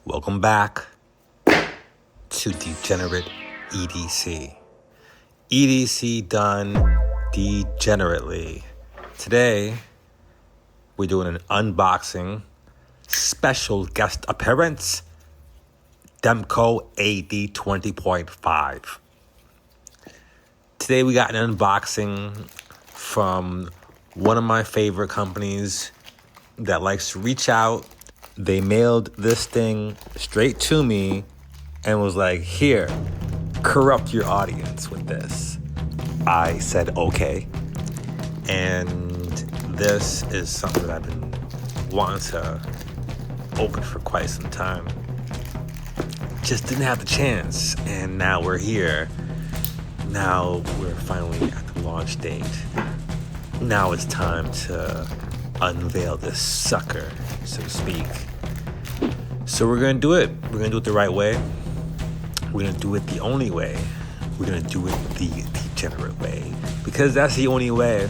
Welcome back to Degenerate EDC. EDC done degenerately. Today, we're doing an unboxing, special guest appearance, Demco AD 20.5. Today we got an unboxing from one of my favorite companies that likes to reach out. They mailed this thing straight to me and was like, here, corrupt your audience with this. I said, okay. And this is something that I've been wanting to open for quite some time. Just didn't have the chance. And now we're here. Now we're finally at the launch date. Now it's time to unveil this sucker, so to speak. So we're gonna do it. We're gonna do it the right way. We're gonna do it the only way. We're gonna do it the degenerate way. Because that's the only way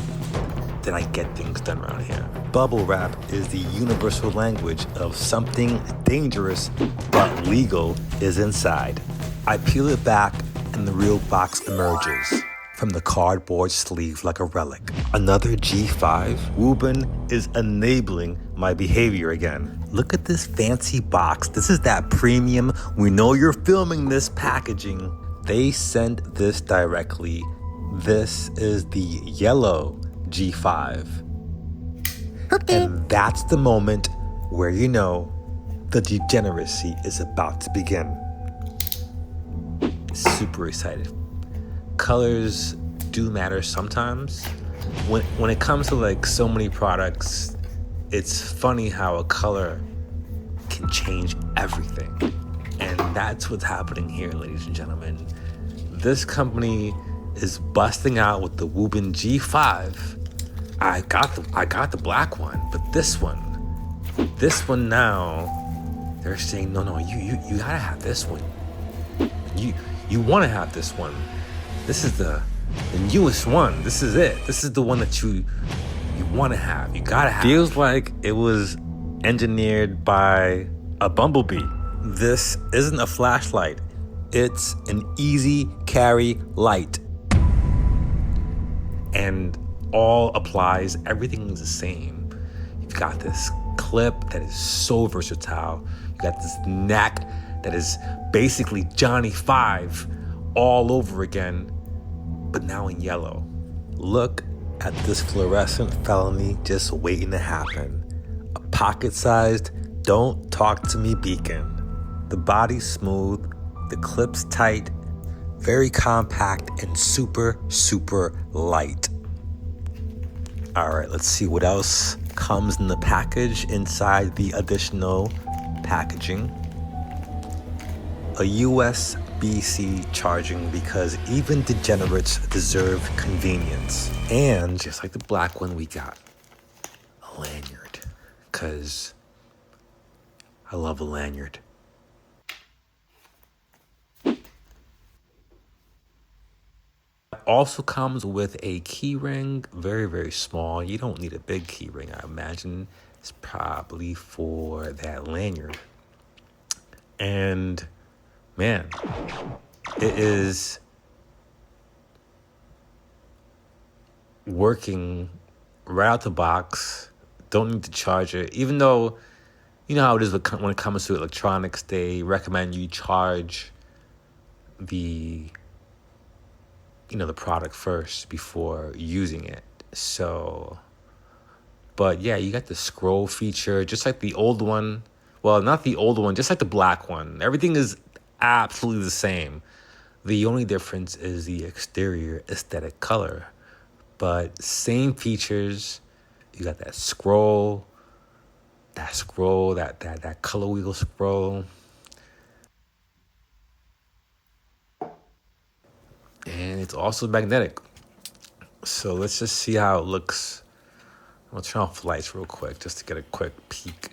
that I get things done around here. Bubble wrap is the universal language of something dangerous but legal is inside. I peel it back and the real box emerges from the cardboard sleeve like a relic. Another G5 WUBEN is enabling my behavior again. Look at this fancy box. This is that premium. We know you're filming this packaging. They sent this directly. This is the Yellow G5. Okay. And that's the moment where you know the degeneracy is about to begin. Super excited. Colors do matter sometimes. When it comes to like so many products, it's funny how a color can change everything. And that's what's happening here, ladies and gentlemen. This company is busting out with the WUBEN G5. I got the black one, but this one now, they're saying, no, you gotta have this one. You wanna have this one. This is the newest one. This is it. This is the one that you wanna have. You gotta have. Feels like it was engineered by a bumblebee. This isn't a flashlight. It's an easy carry light. And all applies, everything is the same. You've got this clip that is so versatile. You got this neck that is basically Johnny 5 all over again, but now in yellow. Look at this fluorescent felony just waiting to happen. A pocket-sized, don't talk to me beacon. The body's smooth, the clip's tight, very compact and super, super light. All right, let's see what else comes in the package inside the additional packaging. A USB-C charging because even degenerates deserve convenience. And just like the black one, we got a lanyard because I love a lanyard. Also comes with a key ring, very, very small. You don't need a big key ring, I imagine. It's probably for that lanyard. And man, it is working right out the box. Don't need to charge it. Even though, you know how it is when it comes to electronics, they recommend you charge the product first before using it. So, but yeah, you got the scroll feature, just like the old one. Well, not the old one, just like the black one. Everything is absolutely the same. The only difference is the exterior aesthetic color. But same features. You got that scroll, that color wheel scroll. And it's also magnetic. So let's just see how it looks. I'm gonna turn off the lights real quick just to get a quick peek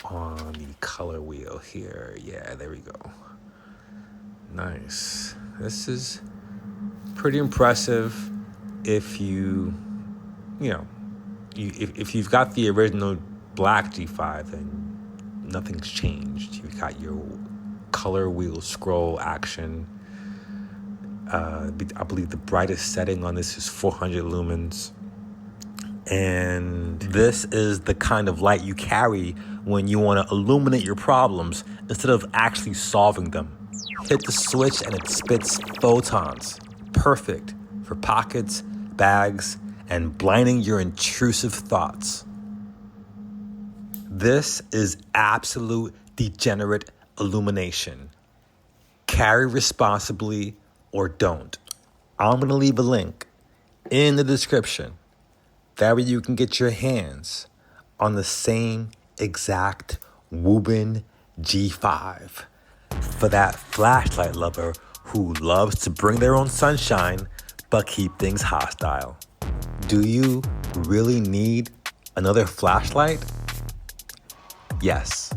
on the color wheel here. Yeah, there we go. Nice. This is pretty impressive if if you've got the original black G5, then nothing's changed. You've got your color wheel scroll action. I believe the brightest setting on this is 400 lumens. And this is the kind of light you carry when you want to illuminate your problems instead of actually solving them. Hit the switch and it spits photons. Perfect for pockets, bags, and blinding your intrusive thoughts. This is absolute degenerate illumination. Carry responsibly or don't. I'm going to leave a link in the description. That way you can get your hands on the same exact WUBEN G5 for that flashlight lover who loves to bring their own sunshine but keep things hostile. Do you really need another flashlight? Yes.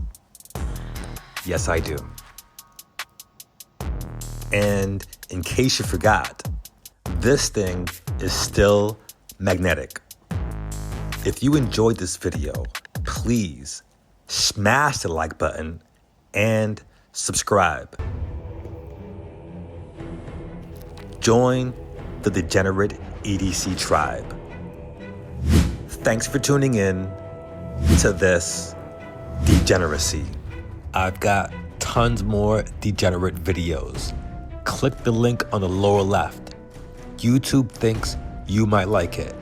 Yes, I do. And in case you forgot, this thing is still magnetic. If you enjoyed this video, please smash the like button and subscribe. Join the Degenerate EDC tribe. Thanks for tuning in to this degeneracy. I've got tons more degenerate videos. Click the link on the lower left. YouTube thinks you might like it.